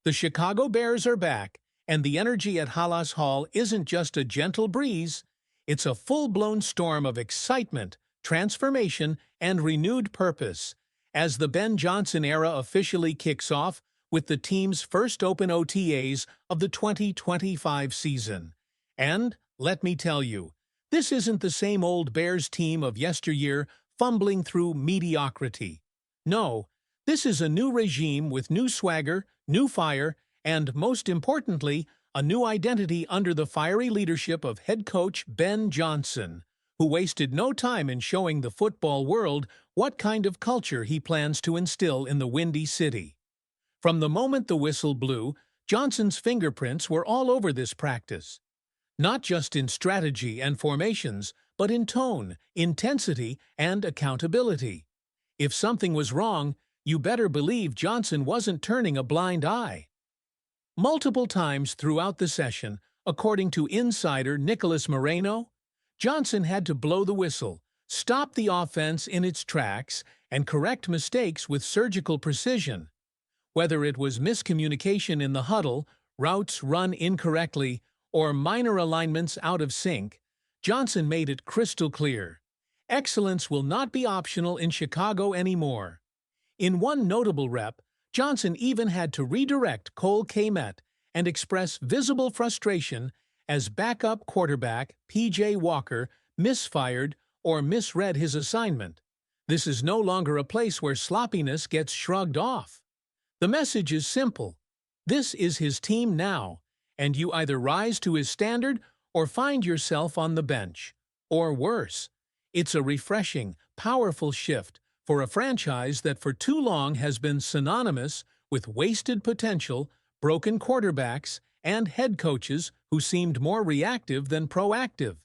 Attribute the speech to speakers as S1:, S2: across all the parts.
S1: The Chicago Bears are back, and the energy at Halas Hall isn't just a gentle breeze, it's a full-blown storm of excitement, transformation, and renewed purpose, as the Ben Johnson era officially kicks off with the team's first open OTAs of the 2025 season. And, let me tell you, this isn't the same old Bears team of yesteryear fumbling through mediocrity. No, this is a new regime with new swagger, new fire, and, most importantly, a new identity under the fiery leadership of head coach Ben Johnson, who wasted no time in showing the football world what kind of culture he plans to instill in the Windy City. From the moment the whistle blew, Johnson's fingerprints were all over this practice. Not just in strategy and formations, but in tone, intensity, and accountability. If something was wrong, you better believe Johnson wasn't turning a blind eye. Multiple times throughout the session, according to insider Nicholas Moreno, Johnson had to blow the whistle, stop the offense in its tracks, and correct mistakes with surgical precision. Whether it was miscommunication in the huddle, routes run incorrectly, or minor alignments out of sync, Johnson made it crystal clear. Excellence will not be optional in Chicago anymore. In one notable rep, Johnson even had to redirect Cole Kmet and express visible frustration as backup quarterback P.J. Walker misfired or misread his assignment. This is no longer a place where sloppiness gets shrugged off. The message is simple. This is his team now, and you either rise to his standard or find yourself on the bench. Or worse. It's a refreshing, powerful shift for a franchise that for too long has been synonymous with wasted potential, broken quarterbacks, and head coaches who seemed more reactive than proactive.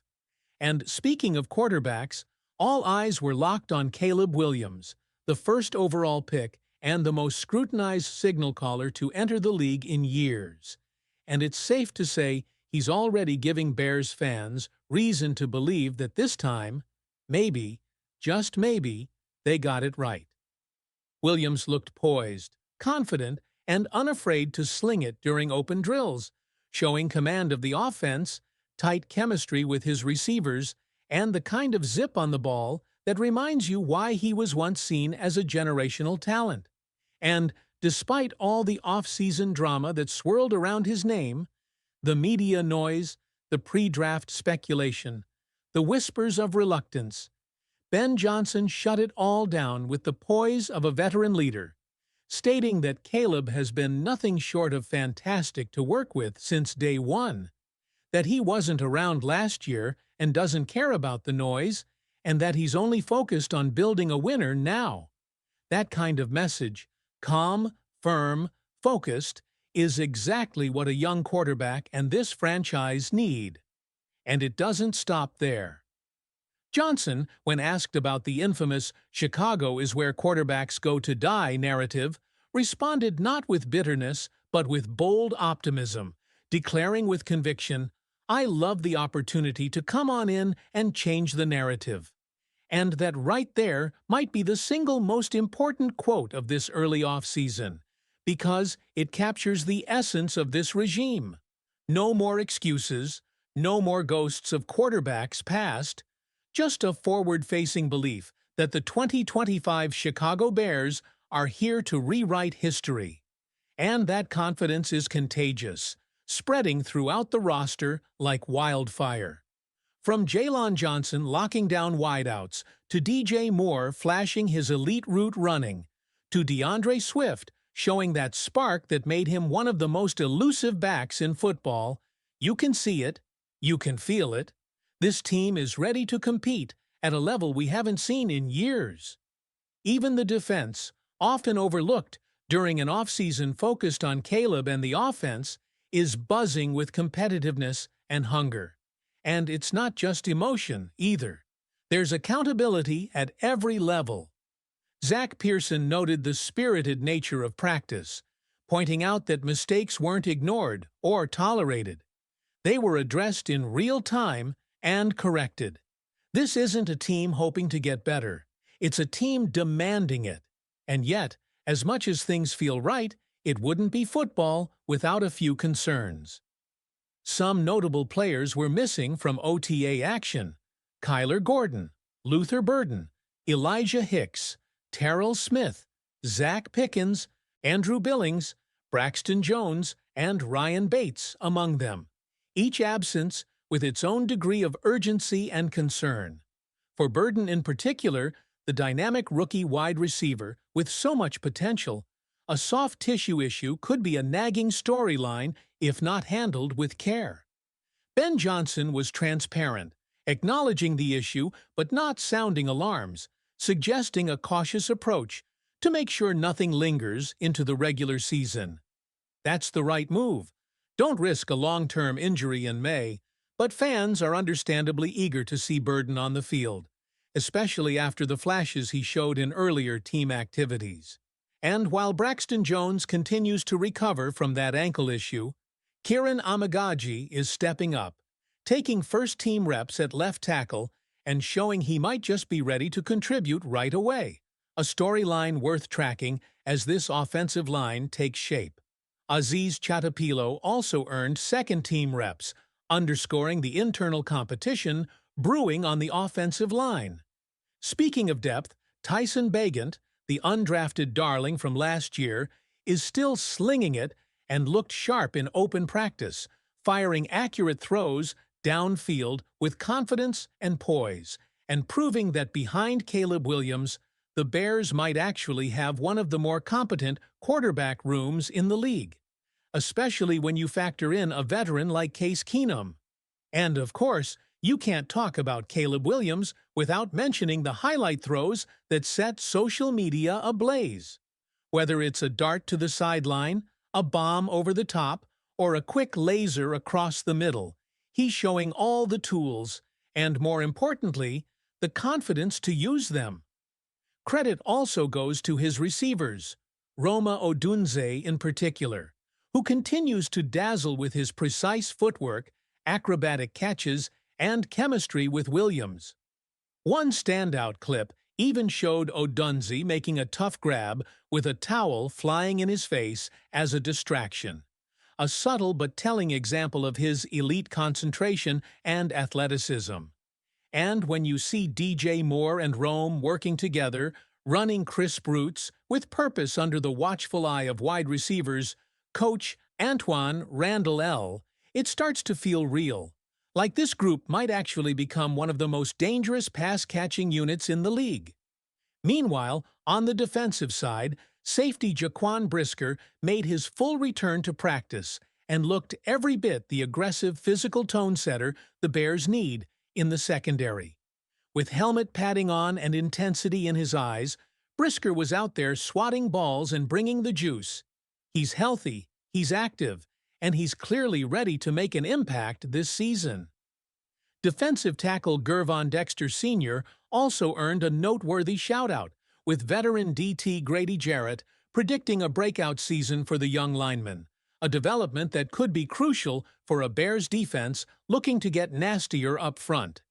S1: And speaking of quarterbacks, all eyes were locked on Caleb Williams, the first overall pick and the most scrutinized signal caller to enter the league in years. And it's safe to say he's already giving Bears fans reason to believe that this time, maybe, just maybe, they got it right. Williams looked poised, confident, and unafraid to sling it during open drills, showing command of the offense, tight chemistry with his receivers, and the kind of zip on the ball that reminds you why he was once seen as a generational talent. And, despite all the off-season drama that swirled around his name, the media noise, the pre-draft speculation, the whispers of reluctance, Ben Johnson shut it all down with the poise of a veteran leader, stating that Caleb has been nothing short of fantastic to work with since day one, that he wasn't around last year and doesn't care about the noise, and that he's only focused on building a winner now. That kind of message, calm, firm, focused, is exactly what a young quarterback and this franchise need. And it doesn't stop there. Johnson, when asked about the infamous "Chicago is where quarterbacks go to die" narrative, responded not with bitterness but with bold optimism, declaring with conviction, "I love the opportunity to come on in and change the narrative." And that right there might be the single most important quote of this early off-season, because it captures the essence of this regime. No more excuses, no more ghosts of quarterbacks past, just a forward-facing belief that the 2025 Chicago Bears are here to rewrite history. And that confidence is contagious, spreading throughout the roster like wildfire. From Jaylon Johnson locking down wideouts, to DJ Moore flashing his elite route running, to DeAndre Swift showing that spark that made him one of the most elusive backs in football, you can see it, you can feel it. This team is ready to compete at a level we haven't seen in years. Even the defense, often overlooked during an offseason focused on Caleb and the offense, is buzzing with competitiveness and hunger. And it's not just emotion, either. There's accountability at every level. Zach Pearson noted the spirited nature of practice, pointing out that mistakes weren't ignored or tolerated. They were addressed in real time and corrected. This isn't a team hoping to get better. It's a team demanding it. And yet, as much as things feel right, It wouldn't be football without a few concerns. Some notable players were missing from OTA action: Kyler Gordon, Luther Burden, Elijah Hicks, Terrell Smith, Zach Pickens, Andrew Billings, Braxton Jones, and Ryan Bates among them, each absence with its own degree of urgency and concern. For Burden in particular, the dynamic rookie wide receiver with so much potential, a soft tissue issue could be a nagging storyline if not handled with care. Ben Johnson was transparent, acknowledging the issue but not sounding alarms, suggesting a cautious approach to make sure nothing lingers into the regular season. That's the right move. Don't risk a long-term injury in May, but fans are understandably eager to see Burden on the field, especially after the flashes he showed in earlier team activities. And while Braxton Jones continues to recover from that ankle issue, Kieran Amagaji is stepping up, taking first-team reps at left tackle and showing he might just be ready to contribute right away, a storyline worth tracking as this offensive line takes shape. Aziz Chatapilo also earned second-team reps, underscoring the internal competition brewing on the offensive line. Speaking of depth, Tyson Bagant, the undrafted darling from last year, is still slinging it and looked sharp in open practice, firing accurate throws downfield with confidence and poise, and proving that behind Caleb Williams, the Bears might actually have one of the more competent quarterback rooms in the league, especially when you factor in a veteran like Case Keenum. And of course, you can't talk about Caleb Williams without mentioning the highlight throws that set social media ablaze. Whether it's a dart to the sideline, a bomb over the top, or a quick laser across the middle, he's showing all the tools, and more importantly, the confidence to use them. Credit also goes to his receivers, Roma Odunze in particular, who continues to dazzle with his precise footwork, acrobatic catches, and chemistry with Williams. One standout clip even showed Odunze making a tough grab with a towel flying in his face as a distraction, a subtle but telling example of his elite concentration and athleticism. And when you see DJ Moore and Rome working together, running crisp routes with purpose under the watchful eye of wide receivers, Coach Antoine Randall L., it starts to feel real, like this group might actually become one of the most dangerous pass-catching units in the league. Meanwhile, on the defensive side, safety Jaquan Brisker made his full return to practice and looked every bit the aggressive physical tone setter the Bears need in the secondary. With helmet padding on and intensity in his eyes, Brisker was out there swatting balls and bringing the juice. He's healthy, he's active, and he's clearly ready to make an impact this season. Defensive tackle Gervon Dexter Sr. also earned a noteworthy shout-out, with veteran DT Grady Jarrett predicting a breakout season for the young lineman, a development that could be crucial for a Bears defense looking to get nastier up front.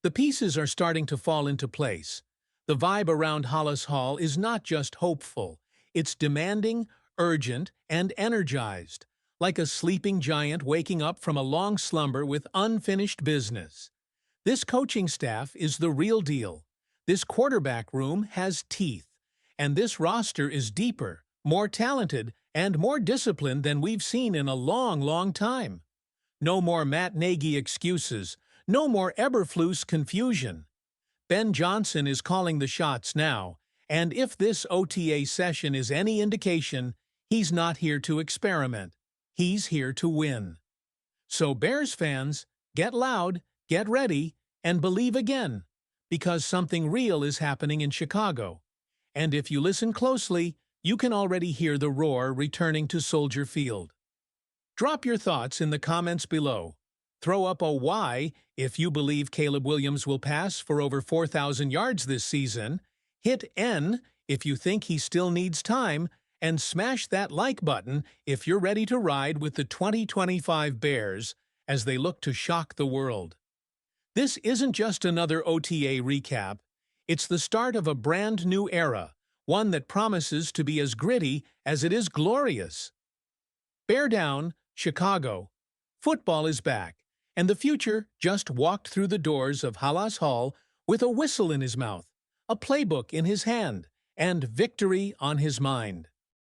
S1: The pieces are starting to fall into place. The vibe around Hollis Hall is not just hopeful, it's demanding, urgent, and energized, like a sleeping giant waking up from a long slumber with unfinished business. This coaching staff is the real deal. This quarterback room has teeth, and this roster is deeper, more talented, and more disciplined than we've seen in a long time. No more Matt Nagy excuses, no more Eberflus confusion. Ben Johnson is calling the shots now, and if this OTA session is any indication, he's not here to experiment. He's here to win. So Bears fans, get loud, get ready, and believe again, because something real is happening in Chicago. And if you listen closely, you can already hear the roar returning to Soldier Field. Drop your thoughts in the comments below. Throw up a Y if you believe Caleb Williams will pass for over 4,000 yards this season. Hit N if you think he still needs time, and smash that like button if you're ready to ride with the 2025 Bears as they look to shock the world. This isn't just another OTA recap, it's the start of a brand new era, one that promises to be as gritty as it is glorious. Bear down, Chicago. Football is back, and the future just walked through the doors of Halas Hall with a whistle in his mouth, a playbook in his hand, and victory on his mind.